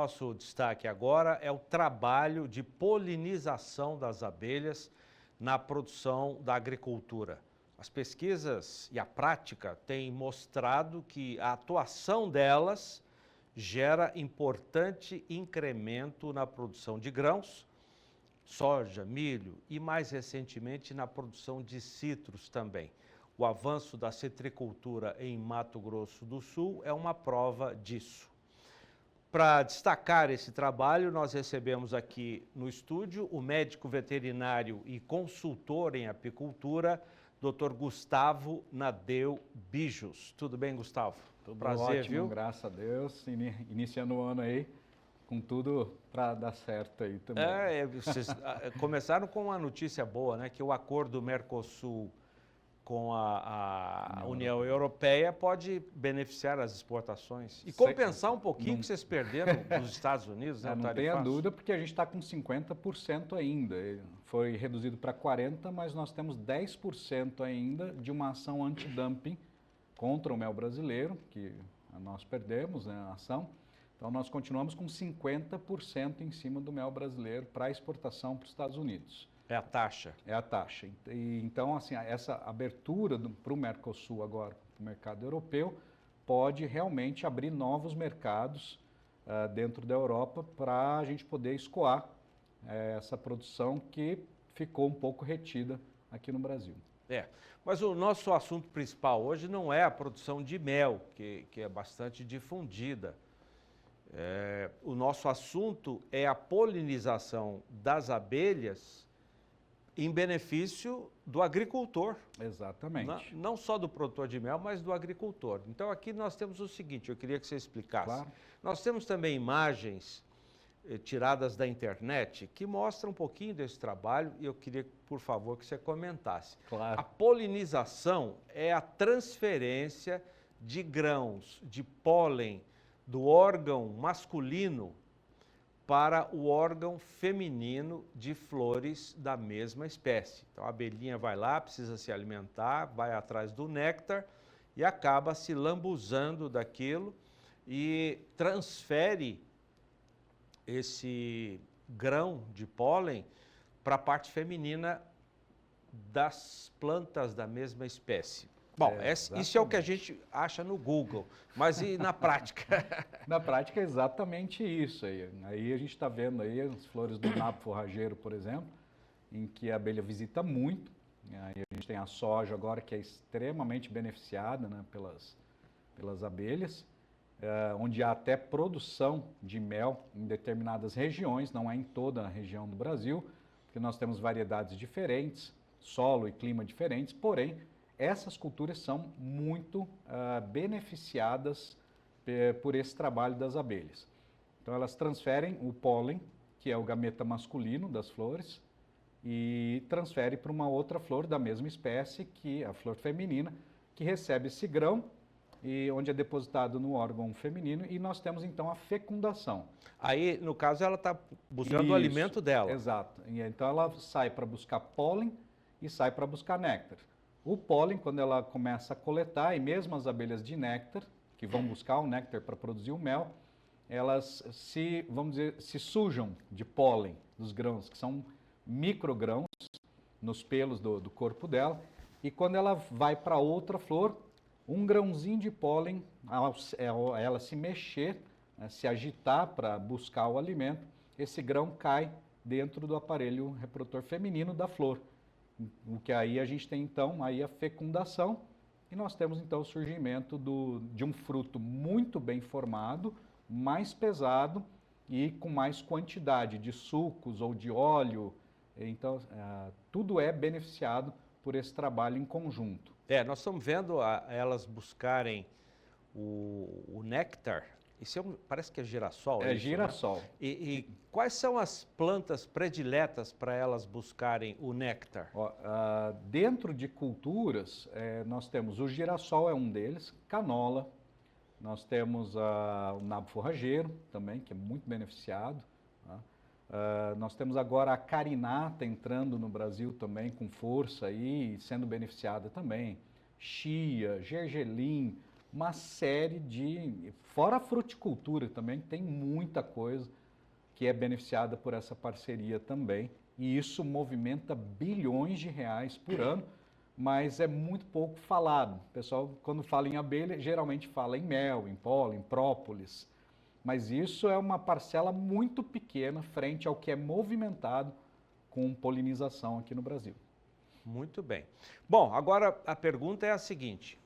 nosso destaque agora é o trabalho de polinização das abelhas na produção da agricultura. As pesquisas e a prática têm mostrado que a atuação delas gera importante incremento na produção de grãos, soja, milho e, mais recentemente, na produção de citros também. O avanço da citricultura em Mato Grosso do Sul é uma prova disso. Para destacar esse trabalho, nós recebemos aqui no estúdio o médico veterinário e consultor em apicultura, Dr. Gustavo Nadeu Bijos. Tudo bem, Gustavo? Tudo prazer, ótimo, viu? Graças a Deus. Iniciando o ano aí com tudo para dar certo aí também. Vocês começaram com uma notícia boa, né? Que o acordo Mercosul com a União Europeia pode beneficiar as exportações e compensar um pouquinho que vocês perderam dos Estados Unidos, né? Não tenha dúvida, porque a gente está com 50% ainda. Foi reduzido para 40%, mas nós temos 10% ainda de uma ação anti-dumping contra o mel brasileiro, que nós perdemos, né, a ação. Então, nós continuamos com 50% em cima do mel brasileiro para exportação para os Estados Unidos. É a taxa. É a taxa. Então, assim, essa abertura para o Mercosul agora, para o mercado europeu, pode realmente abrir novos mercados dentro da Europa para a gente poder escoar essa produção que ficou um pouco retida aqui no Brasil. Mas o nosso assunto principal hoje não é a produção de mel, que é bastante difundida. O nosso assunto é a polinização das abelhas em benefício do agricultor. Exatamente. Não só do produtor de mel, mas do agricultor. Então aqui nós temos o seguinte, eu queria que você explicasse. Claro. Nós temos também imagens tiradas da internet que mostram um pouquinho desse trabalho e eu queria, por favor, que você comentasse. Claro. A polinização é a transferência de grãos, de pólen do órgão masculino para o órgão feminino de flores da mesma espécie. Então a abelhinha vai lá, precisa se alimentar, vai atrás do néctar e acaba se lambuzando daquilo e transfere esse grão de pólen para a parte feminina das plantas da mesma espécie. Bom, isso é o que a gente acha no Google, mas e na prática? Na prática é exatamente isso. Aí a gente está vendo aí as flores do nabo forrageiro, por exemplo, em que a abelha visita muito. Aí a gente tem a soja agora, que é extremamente beneficiada, né, pelas abelhas, onde há até produção de mel em determinadas regiões, não é em toda a região do Brasil, porque nós temos variedades diferentes, solo e clima diferentes, porém, essas culturas são muito beneficiadas por esse trabalho das abelhas. Então, elas transferem o pólen, que é o gameta masculino das flores, e transferem para uma outra flor da mesma espécie, que é a flor feminina, que recebe esse grão, e onde é depositado no órgão feminino, e nós temos então a fecundação. Aí, no caso, ela está buscando o alimento dela. Exato. E então ela sai para buscar pólen e sai para buscar néctar. O pólen, quando ela começa a coletar, e mesmo as abelhas de néctar, que vão buscar o néctar para produzir o mel, elas vamos dizer, se sujam de pólen dos grãos, que são microgrãos nos pelos do corpo dela, e quando ela vai para outra flor, um grãozinho de pólen, ela se mexer, se agitar para buscar o alimento, esse grão cai dentro do aparelho reprodutor feminino da flor. O que aí a gente tem então aí a fecundação e nós temos então o surgimento de um fruto muito bem formado, mais pesado e com mais quantidade de sucos ou de óleo. Então tudo é beneficiado por esse trabalho em conjunto. Nós estamos vendo elas buscarem o néctar. Isso parece que é girassol. É girassol. Né? E quais são as plantas prediletas para elas buscarem o néctar? Dentro de culturas, nós temos o girassol, é um deles, canola, nós temos o nabo forrageiro também, que é muito beneficiado. Nós temos agora a carinata entrando no Brasil também com força e sendo beneficiada também. Chia, gergelim, uma série de... Fora a fruticultura também, tem muita coisa que é beneficiada por essa parceria também. E isso movimenta bilhões de reais por ano, mas é muito pouco falado. O pessoal, quando fala em abelha, geralmente fala em mel, em pólen, em própolis. Mas isso é uma parcela muito pequena frente ao que é movimentado com polinização aqui no Brasil. Muito bem. Bom, agora a pergunta é a seguinte: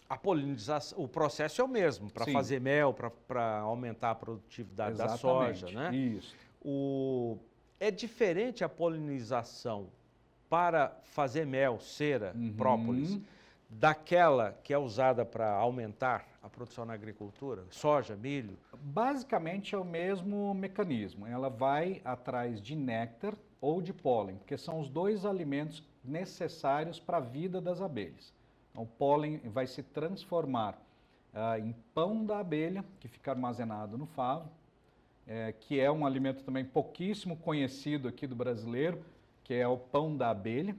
a polinização, o processo é o mesmo para fazer mel, para aumentar a produtividade da soja, né? Isso. É diferente a polinização para fazer mel, cera, própolis, daquela que é usada para aumentar a produção na agricultura? Soja, milho? Basicamente é o mesmo mecanismo. Ela vai atrás de néctar ou de pólen, porque são os dois alimentos necessários para a vida das abelhas. Então, o pólen vai se transformar em pão da abelha, que fica armazenado no favo, que é um alimento também pouquíssimo conhecido aqui do brasileiro, que é o pão da abelha,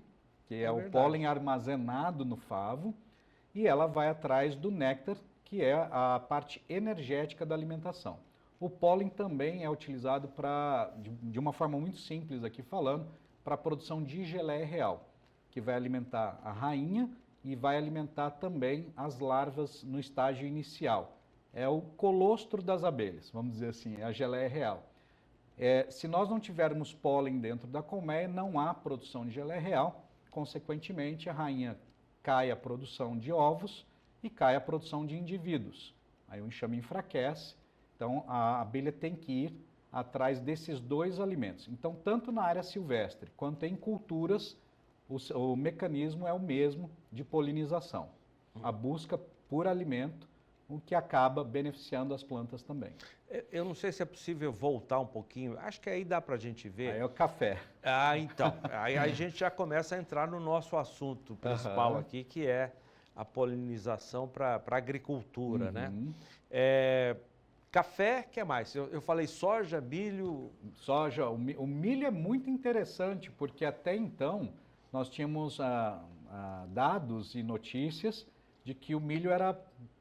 que é o pólen armazenado no favo, e ela vai atrás do néctar, que é a parte energética da alimentação. O pólen também é utilizado de uma forma muito simples aqui falando, para a produção de geleia real, que vai alimentar a rainha e vai alimentar também as larvas no estágio inicial. É o colostro das abelhas, vamos dizer assim, é a geleia real. Se nós não tivermos pólen dentro da colmeia, não há produção de geleia real, consequentemente a rainha cai a produção de ovos e cai a produção de indivíduos. Aí o enxame enfraquece, então a abelha tem que ir atrás desses dois alimentos. Então, tanto na área silvestre quanto em culturas, o mecanismo é o mesmo de polinização. A busca por alimento, o que acaba beneficiando as plantas também. Eu não sei se é possível voltar um pouquinho, acho que aí dá para a gente ver. Aí é o café. Então, aí a gente já começa a entrar no nosso assunto principal aqui, que é a polinização para a agricultura, né? Café, o que mais? Eu falei soja, milho... Soja, o milho é muito interessante, porque até então nós tínhamos dados e notícias de que o milho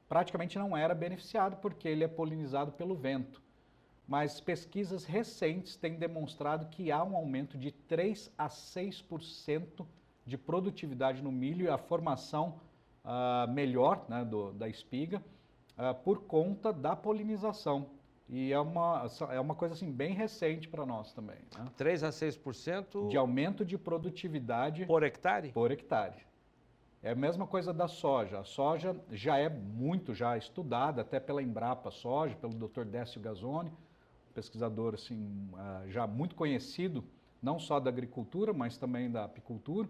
praticamente não era beneficiado, porque ele é polinizado pelo vento. Mas pesquisas recentes têm demonstrado que há um aumento de 3 a 6% de produtividade no milho e a formação melhor, né, da espiga, por conta da polinização. E é uma coisa assim, bem recente para nós também. Né? 3 a 6% de aumento de produtividade por hectare? Por hectare. É a mesma coisa da soja. A soja já é muito estudada, até pela Embrapa Soja, pelo Dr. Décio Gazzoni, pesquisador assim, já muito conhecido, não só da agricultura, mas também da apicultura,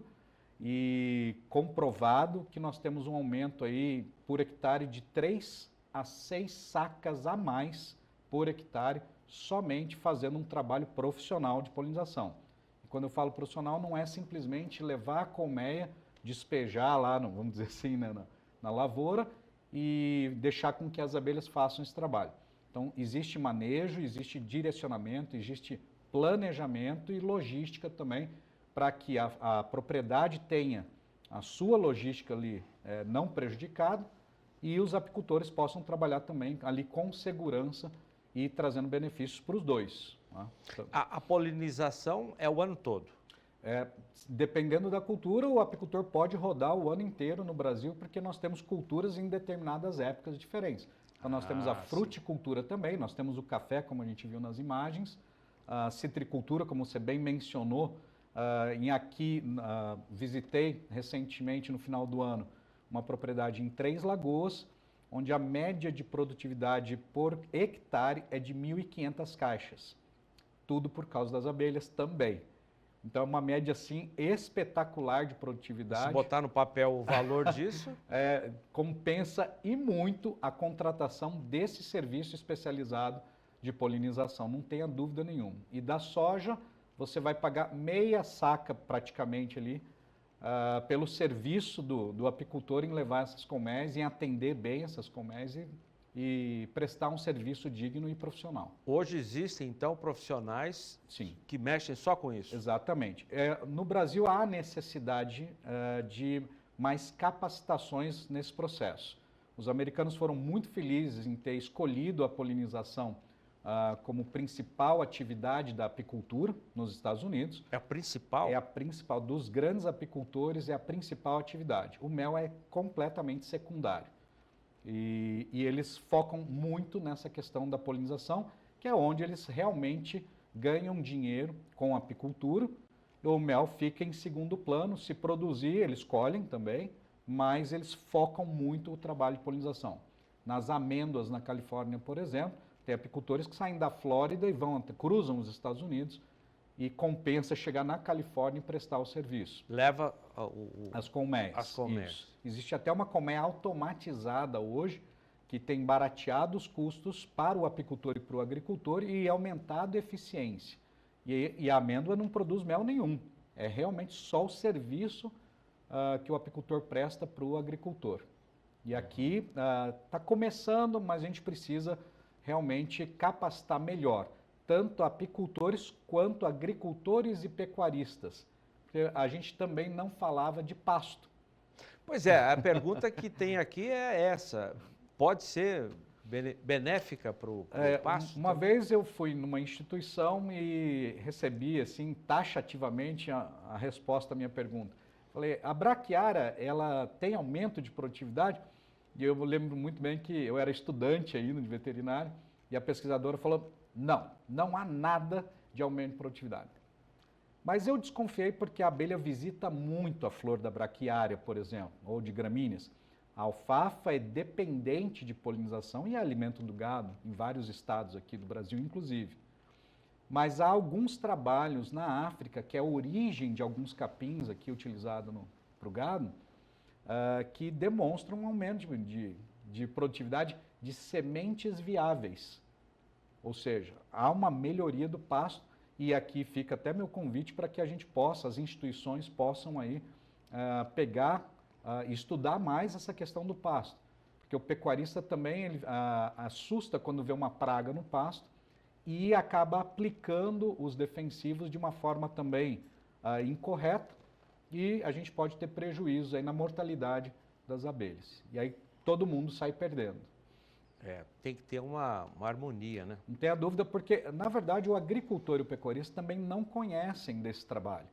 e comprovado que nós temos um aumento aí por hectare de 3 a 6 sacas a mais por hectare, somente fazendo um trabalho profissional de polinização. E quando eu falo profissional, não é simplesmente levar a colmeia, despejar lá, vamos dizer assim, né, na lavoura e deixar com que as abelhas façam esse trabalho. Então, existe manejo, existe direcionamento, existe planejamento e logística também para que a propriedade tenha a sua logística ali não prejudicada e os apicultores possam trabalhar também ali com segurança e trazendo benefícios para os dois. Né? Então, a polinização é o ano todo? Dependendo da cultura, o apicultor pode rodar o ano inteiro no Brasil, porque nós temos culturas em determinadas épocas diferentes. Então nós temos a fruticultura também, nós temos o café, como a gente viu nas imagens, a citricultura, como você bem mencionou, visitei recentemente, no final do ano, uma propriedade em Três Lagoas, onde a média de produtividade por hectare é de 1.500 caixas. Tudo por causa das abelhas também. Então, é uma média, assim, espetacular de produtividade. Se botar no papel o valor disso... compensa e muito a contratação desse serviço especializado de polinização, não tenha dúvida nenhuma. E da soja, você vai pagar meia saca, praticamente, ali, pelo serviço do apicultor em levar essas colmeias, em atender bem essas colmeias e prestar um serviço digno e profissional. Hoje existem, então, profissionais que mexem só com isso? Exatamente. No Brasil há necessidade de mais capacitações nesse processo. Os americanos foram muito felizes em ter escolhido a polinização como principal atividade da apicultura nos Estados Unidos. É a principal? É a principal, dos grandes apicultores, é a principal atividade. O mel é completamente secundário. E eles focam muito nessa questão da polinização, que é onde eles realmente ganham dinheiro com a apicultura. O mel fica em segundo plano. Se produzir, eles colhem também, mas eles focam muito o trabalho de polinização. Nas amêndoas na Califórnia, por exemplo, tem apicultores que saem da Flórida e cruzam os Estados Unidos e compensa chegar na Califórnia e prestar o serviço. Leva as colmeias. As colmeias. Isso. Existe até uma colmeia automatizada hoje que tem barateado os custos para o apicultor e para o agricultor e aumentado a eficiência. E a amêndoa não produz mel nenhum. É realmente só o serviço que o apicultor presta para o agricultor. E aqui está começando, mas a gente precisa realmente capacitar melhor, tanto apicultores quanto agricultores e pecuaristas. Porque a gente também não falava de pasto. Pois é, a pergunta que tem aqui é essa. Pode ser benéfica para o pasto? Uma vez eu fui numa instituição e recebi, assim, taxativamente a resposta à minha pergunta. Falei, a braquiária, ela tem aumento de produtividade? E eu lembro muito bem que eu era estudante ainda de veterinário e a pesquisadora falou, não há nada de aumento de produtividade. Mas eu desconfiei porque a abelha visita muito a flor da braquiária, por exemplo, ou de gramíneas. A alfafa é dependente de polinização e é alimento do gado, em vários estados aqui do Brasil, inclusive. Mas há alguns trabalhos na África, que é a origem de alguns capins aqui utilizados para o gado, que demonstram um aumento de produtividade de sementes viáveis. Ou seja, há uma melhoria do pasto e aqui fica até meu convite para que a gente possa, as instituições possam aí pegar e estudar mais essa questão do pasto. Porque o pecuarista também ele, assusta quando vê uma praga no pasto e acaba aplicando os defensivos de uma forma também incorreta e a gente pode ter prejuízos aí na mortalidade das abelhas. E aí todo mundo sai perdendo. Tem que ter uma harmonia, né? Não tenha dúvida, porque, na verdade, o agricultor e o pecuarista também não conhecem desse trabalho.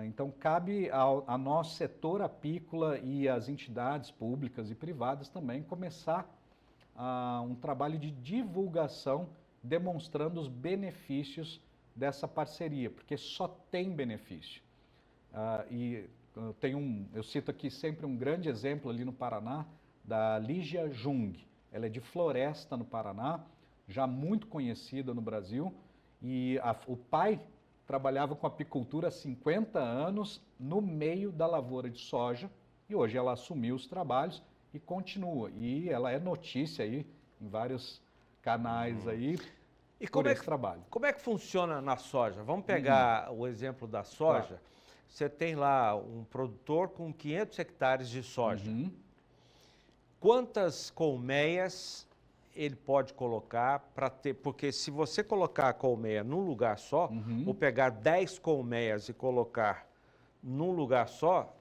Então, cabe a nosso setor apícola e às entidades públicas e privadas também começar um trabalho de divulgação demonstrando os benefícios dessa parceria, porque só tem benefício. Eu cito aqui sempre um grande exemplo ali no Paraná, da Lígia Jung. Ela é de Floresta, no Paraná, já muito conhecida no Brasil, e o pai trabalhava com apicultura há 50 anos no meio da lavoura de soja, e hoje ela assumiu os trabalhos e continua. E ela é notícia aí em vários canais aí por esse trabalho. Como é que funciona na soja? Vamos pegar o exemplo da soja. Claro. Você tem lá um produtor com 500 hectares de soja. Quantas colmeias ele pode colocar para ter... Porque se você colocar a colmeia num lugar só, ou pegar 10 colmeias e colocar num lugar só,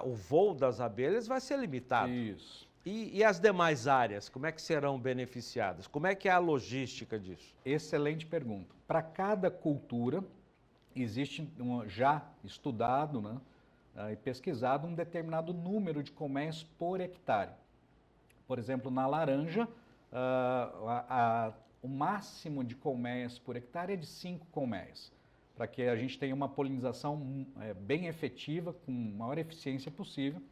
o voo das abelhas vai ser limitado. Isso. E as demais áreas, como é que serão beneficiadas? Como é que é a logística disso? Excelente pergunta. Para cada cultura, existe já estudado, né, e pesquisado um determinado número de colmeias por hectare. Por exemplo, na laranja, o máximo de colmeias por hectare é de 5 colmeias, para que a gente tenha uma polinização bem efetiva, com maior eficiência possível,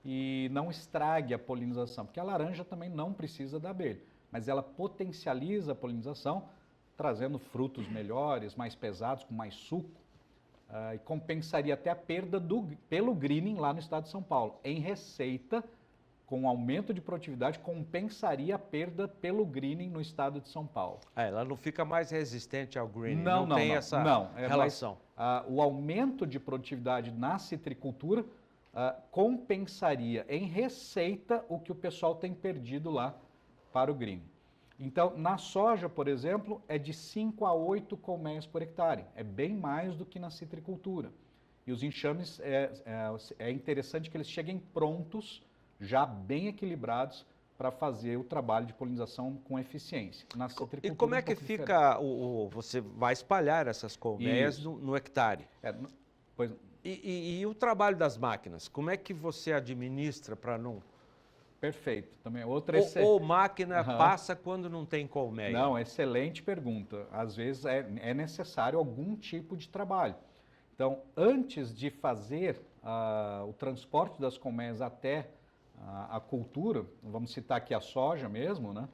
e não estrague a polinização, porque a laranja também não precisa da abelha, mas ela potencializa a polinização, trazendo frutos melhores, mais pesados, com mais suco, e compensaria até a perda pelo greening lá no estado de São Paulo. Em receita, com aumento de produtividade, compensaria a perda pelo greening no estado de São Paulo. Ela não fica mais resistente ao greening, não tem essa relação. Mas, o aumento de produtividade na citricultura compensaria em receita o que o pessoal tem perdido lá para o greening. Então, na soja, por exemplo, é de 5 a 8 colmeias por hectare. É bem mais do que na citricultura. E os enxames, é interessante que eles cheguem prontos, já bem equilibrados para fazer o trabalho de polinização com eficiência. Na E como é que fica, você vai espalhar essas colmeias no hectare? Pois, e o trabalho das máquinas, como é que você administra para não... Perfeito. Também ou máquina passa quando não tem colmeia? Não, excelente pergunta. Às vezes é necessário algum tipo de trabalho. Então, antes de fazer o transporte das colmeias até a cultura, vamos citar aqui a soja mesmo, né?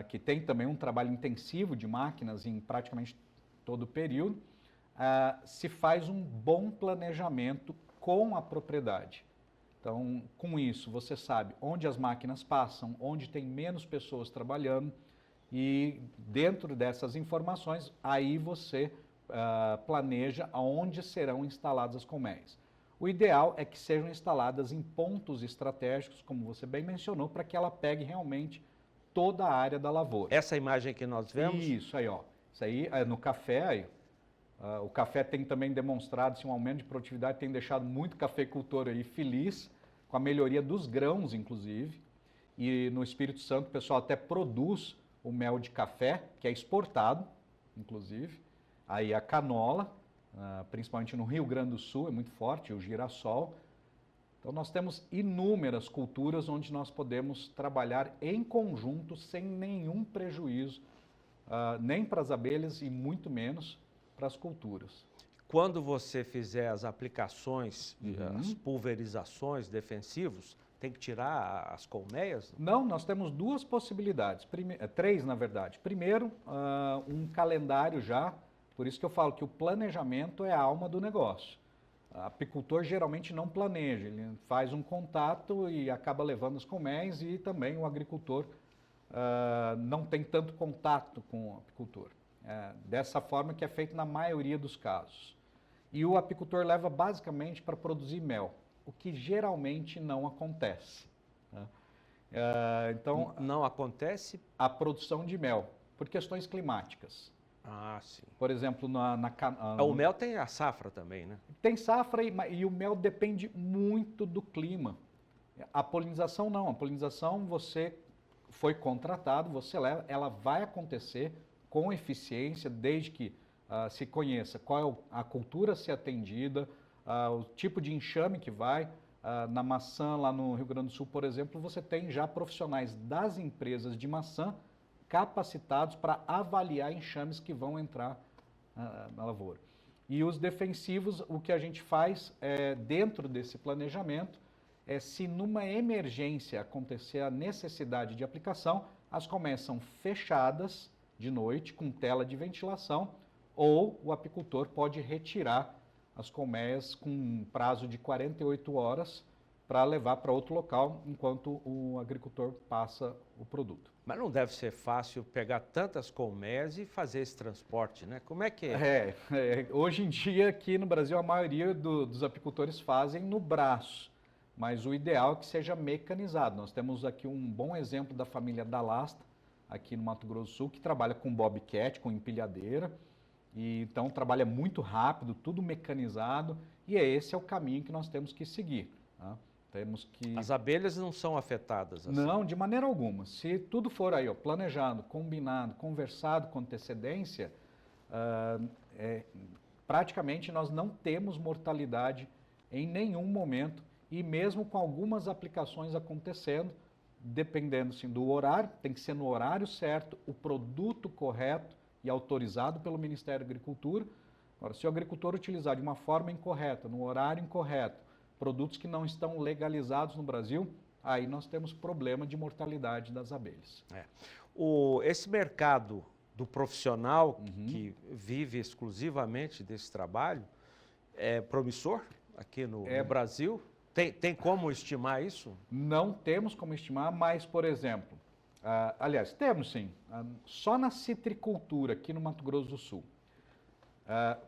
Que tem também um trabalho intensivo de máquinas em praticamente todo o período, se faz um bom planejamento com a propriedade. Então, com isso, você sabe onde as máquinas passam, onde tem menos pessoas trabalhando e dentro dessas informações, aí você planeja aonde serão instaladas as colmeias. O ideal é que sejam instaladas em pontos estratégicos, como você bem mencionou, para que ela pegue realmente toda a área da lavoura. Essa imagem que nós vemos? Isso aí, ó. Isso aí é no café, aí. O café tem também demonstrado um aumento de produtividade, tem deixado muito cafeicultor aí feliz, com a melhoria dos grãos, inclusive. E no Espírito Santo o pessoal até produz o mel de café, que é exportado, inclusive. Aí a canola, principalmente no Rio Grande do Sul, é muito forte, o girassol. Então nós temos inúmeras culturas onde nós podemos trabalhar em conjunto sem nenhum prejuízo, nem para as abelhas e muito menos para as culturas. Quando você fizer as aplicações, as pulverizações defensivos, tem que tirar as colmeias? Não, nós temos duas possibilidades, três na verdade. Primeiro, um calendário já, por isso que eu falo que o planejamento é a alma do negócio. O apicultor geralmente não planeja, ele faz um contato e acaba levando as colmeias e também o agricultor não tem tanto contato com o apicultor. Dessa forma que é feito na maioria dos casos. E o apicultor leva basicamente para produzir mel, o que geralmente não acontece. Né? Então, não acontece? A produção de mel, por questões climáticas. Ah, sim. Por exemplo, o mel tem a safra também, né? Tem safra e o mel depende muito do clima. A polinização não. A polinização você foi contratado, você leva, ela vai acontecer com eficiência, desde que se conheça qual é a cultura a ser atendida, o tipo de enxame que vai. Na maçã, lá no Rio Grande do Sul, por exemplo, você tem já profissionais das empresas de maçã capacitados para avaliar enxames que vão entrar na lavoura. E os defensivos, o que a gente faz dentro desse planejamento se numa emergência acontecer a necessidade de aplicação, as colmeias são fechadas de noite com tela de ventilação, ou o apicultor pode retirar as colmeias com um prazo de 48 horas para levar para outro local enquanto o agricultor passa o produto. Mas não deve ser fácil pegar tantas colmeias e fazer esse transporte, né? Como é que é? Hoje em dia aqui no Brasil a maioria dos apicultores fazem no braço, mas o ideal é que seja mecanizado. Nós temos aqui um bom exemplo da família Dalasta, aqui no Mato Grosso do Sul, que trabalha com bobcat, com empilhadeira, e então trabalha muito rápido, tudo mecanizado, e esse é o caminho que nós temos que seguir. Tá? As abelhas não são afetadas assim? Não, de maneira alguma. Se tudo for aí, planejado, combinado, conversado com antecedência, praticamente nós não temos mortalidade em nenhum momento, e mesmo com algumas aplicações acontecendo, dependendo sim, do horário, tem que ser no horário certo, o produto correto e autorizado pelo Ministério da Agricultura. Agora, se o agricultor utilizar de uma forma incorreta, no horário incorreto, produtos que não estão legalizados no Brasil, aí nós temos problema de mortalidade das abelhas. Esse mercado do profissional que vive exclusivamente desse trabalho é promissor aqui no Brasil? Tem como estimar isso? Não temos como estimar, mas, por exemplo, aliás, temos sim, só na citricultura aqui no Mato Grosso do Sul.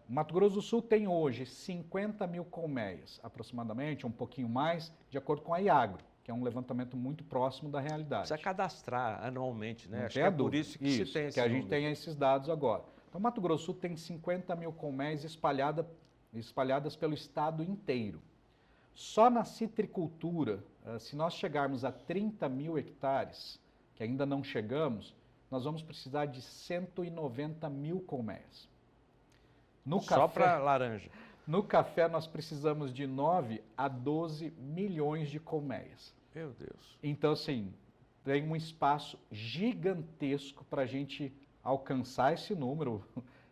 Mato Grosso do Sul tem hoje 50 mil colmeias, aproximadamente, um pouquinho mais, de acordo com a IAGRO, que é um levantamento muito próximo da realidade. Precisa cadastrar anualmente, né? Acho que é por isso que se tem esse número. A gente tem esses dados agora. Então, Mato Grosso do Sul tem 50 mil colmeias espalhadas pelo estado inteiro. Só na citricultura, se nós chegarmos a 30 mil hectares, que ainda não chegamos, nós vamos precisar de 190 mil colmeias. Só para laranja. No café, nós precisamos de 9 a 12 milhões de colmeias. Meu Deus. Então, assim, tem um espaço gigantesco para a gente alcançar esse número,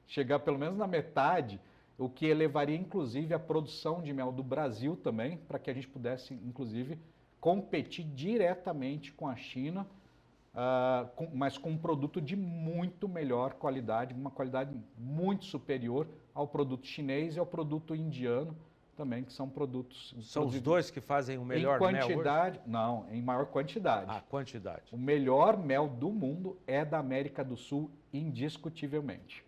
chegar pelo menos na metade, o que elevaria, inclusive, a produção de mel do Brasil também, para que a gente pudesse, inclusive, competir diretamente com a China, mas com um produto de muito melhor qualidade, uma qualidade muito superior ao produto chinês e ao produto indiano também, que são produtos... São os dois que fazem o melhor mel hoje? Em quantidade, não, em maior quantidade. Ah, quantidade. O melhor mel do mundo é da América do Sul, indiscutivelmente.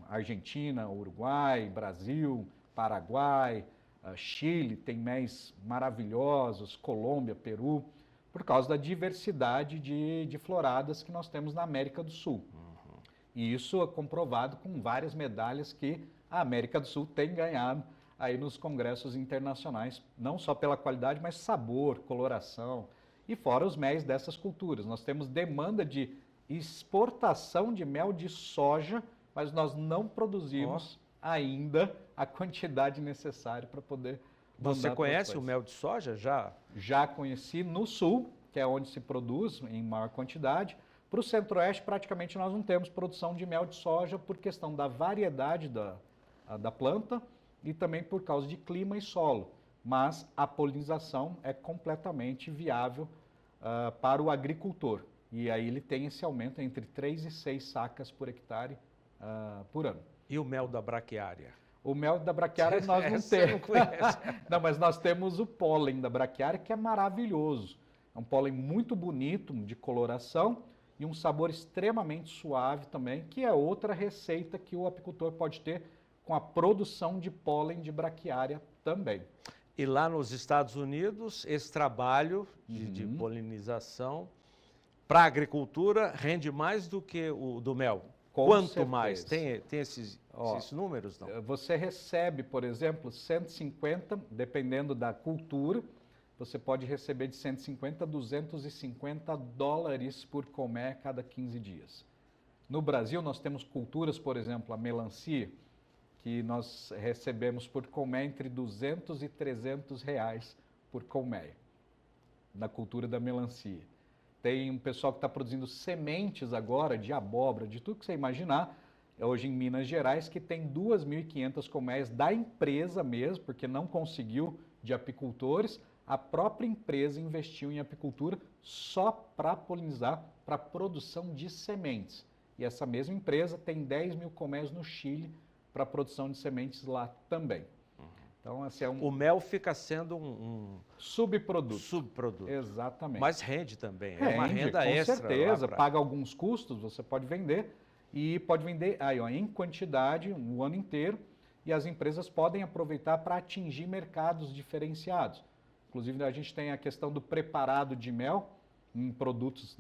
Argentina, Uruguai, Brasil, Paraguai, Chile tem méis maravilhosos, Colômbia, Peru, por causa da diversidade de floradas que nós temos na América do Sul. E isso é comprovado com várias medalhas que a América do Sul tem ganhado aí nos congressos internacionais, não só pela qualidade, mas sabor, coloração, e fora os méis dessas culturas. Nós temos demanda de exportação de mel de soja, mas nós não produzimos ainda a quantidade necessária para poder... Você conhece o mel de soja já? Já conheci no sul, que é onde se produz em maior quantidade. Para o centro-oeste, praticamente nós não temos produção de mel de soja por questão da variedade da planta e também por causa de clima e solo. Mas a polinização é completamente viável para o agricultor. E aí ele tem esse aumento entre 3 e 6 sacas por hectare por ano. E o mel da braquiária? O mel da braquiária nós não temos. Não conhece. Não, mas nós temos o pólen da braquiária, que é maravilhoso. É um pólen muito bonito, de coloração, e um sabor extremamente suave também, que é outra receita que o apicultor pode ter com a produção de pólen de braquiária também. E lá nos Estados Unidos, esse trabalho de polinização para a agricultura rende mais do que o do mel? Com Quanto certeza. mais? Tem esses números, não? Você recebe, por exemplo, 150, dependendo da cultura, você pode receber de 150 a 250 dólares por colmeia a cada 15 dias. No Brasil, nós temos culturas, por exemplo, a melancia, que nós recebemos por colmeia entre 200 e 300 reais por colmeia, na cultura da melancia. Tem um pessoal que está produzindo sementes agora de abóbora, de tudo que você imaginar, hoje em Minas Gerais, que tem 2.500 colmeias da empresa mesmo, porque não conseguiu de apicultores. A própria empresa investiu em apicultura só para polinizar, para produção de sementes. E essa mesma empresa tem 10 mil colmeias no Chile para produção de sementes lá também. Então, assim, o mel fica sendo um subproduto. Subproduto. Exatamente. Mas rende também, é uma renda com extra. Com certeza, paga alguns custos, você pode vender, e pode vender em quantidade, um ano inteiro, e as empresas podem aproveitar para atingir mercados diferenciados. Inclusive, a gente tem a questão do preparado de mel em produtos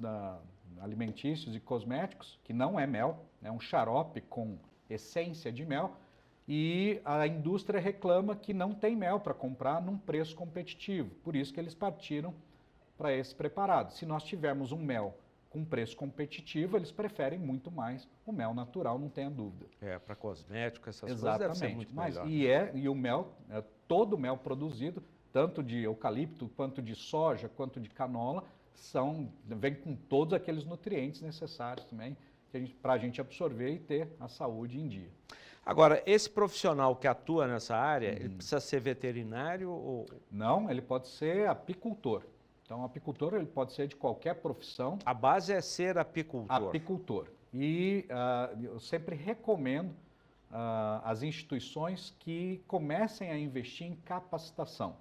alimentícios e cosméticos, que não é mel, é um xarope com essência de mel, e a indústria reclama que não tem mel para comprar num preço competitivo. Por isso que eles partiram para esse preparado. Se nós tivermos um mel com preço competitivo, eles preferem muito mais o mel natural, não tenha dúvida. Para cosmético, essas Exatamente. Coisas deve ser muito melhor. E o mel, todo o mel produzido, tanto de eucalipto, quanto de soja, quanto de canola, vem com todos aqueles nutrientes necessários também para a gente absorver e ter a saúde em dia. Agora, esse profissional que atua nessa área, ele precisa ser veterinário ou... Não, ele pode ser apicultor. Então, apicultor ele pode ser de qualquer profissão. A base é ser apicultor. Apicultor. E eu sempre recomendo as instituições que comecem a investir em capacitação.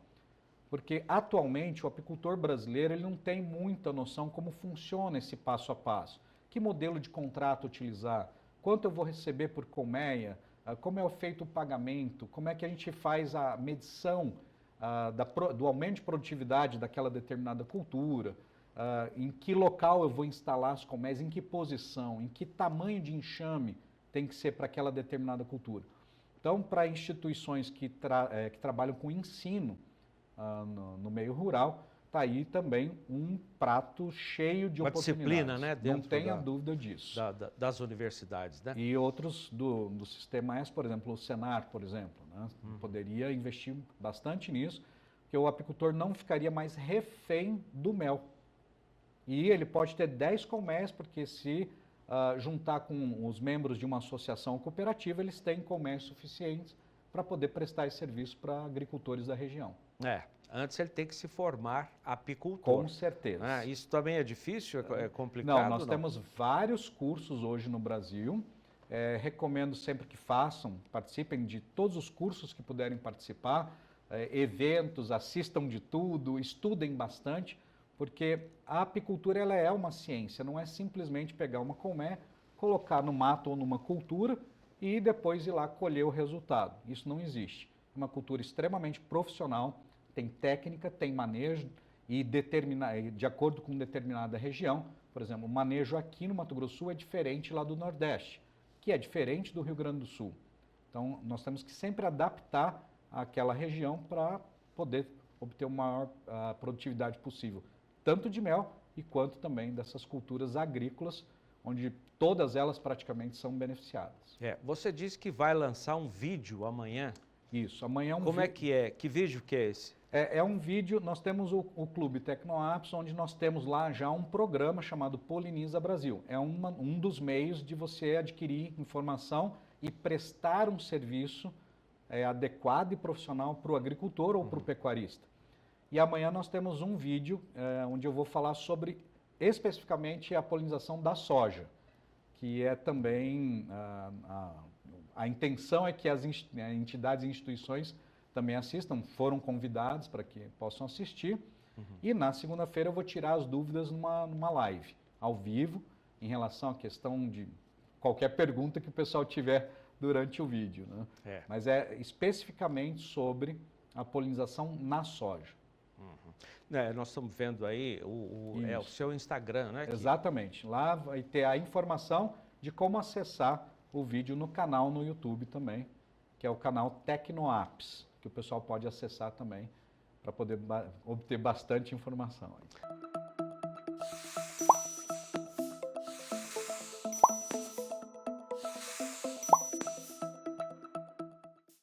Porque, atualmente, o apicultor brasileiro ele não tem muita noção como funciona esse passo a passo. Que modelo de contrato utilizar? Quanto eu vou receber por colmeia? Como é feito o pagamento? Como é que a gente faz a medição do aumento de produtividade daquela determinada cultura? Em que local eu vou instalar as colmeias? Em que posição? Em que tamanho de enxame tem que ser para aquela determinada cultura? Então, para instituições que trabalham com ensino, no meio rural, está aí também um prato cheio de Uma oportunidades. disciplina, né, Não dentro tenha dúvida disso. das universidades, né? E outros do sistema S, por exemplo, o Senar, por exemplo, né? Poderia investir bastante nisso, porque o apicultor não ficaria mais refém do mel. E ele pode ter 10 colmeias, porque se juntar com os membros de uma associação cooperativa, eles têm colmeias suficientes para poder prestar esse serviço para agricultores da região. Antes ele tem que se formar apicultor. Com certeza. Isso também é difícil, é complicado? Não, nós temos vários cursos hoje no Brasil. Recomendo sempre que participem de todos os cursos que puderem participar, eventos, assistam de tudo, estudem bastante, porque a apicultura ela é uma ciência, não é simplesmente pegar uma colmeia, colocar no mato ou numa cultura e depois ir lá colher o resultado. Isso não existe. É uma cultura extremamente profissional, tem técnica, tem manejo e de acordo com determinada região. Por exemplo, o manejo aqui no Mato Grosso do Sul é diferente lá do Nordeste, que é diferente do Rio Grande do Sul. Então, nós temos que sempre adaptar aquela região para poder obter uma maior produtividade possível, tanto de mel e quanto também dessas culturas agrícolas, onde todas elas praticamente são beneficiadas. Você disse que vai lançar um vídeo amanhã. Isso, amanhã é um Como é que é? Que vídeo que é esse? É um vídeo, nós temos o Clube Tecnoapps, onde nós temos lá já um programa chamado Poliniza Brasil. É um dos meios de você adquirir informação e prestar um serviço adequado e profissional para o agricultor ou para o pecuarista. E amanhã nós temos um vídeo onde eu vou falar sobre especificamente a polinização da soja, que é também, a intenção é que as entidades e instituições também assistam, foram convidados para que possam assistir. E na segunda-feira eu vou tirar as dúvidas numa live, ao vivo, em relação à questão de qualquer pergunta que o pessoal tiver durante o vídeo, né? Mas é especificamente sobre a polinização na soja. Nós estamos vendo aí o seu Instagram, né? Exatamente. Lá vai ter a informação de como acessar o vídeo no canal no YouTube também, que é o canal Tecnoapps, que o pessoal pode acessar também para poder obter bastante informação.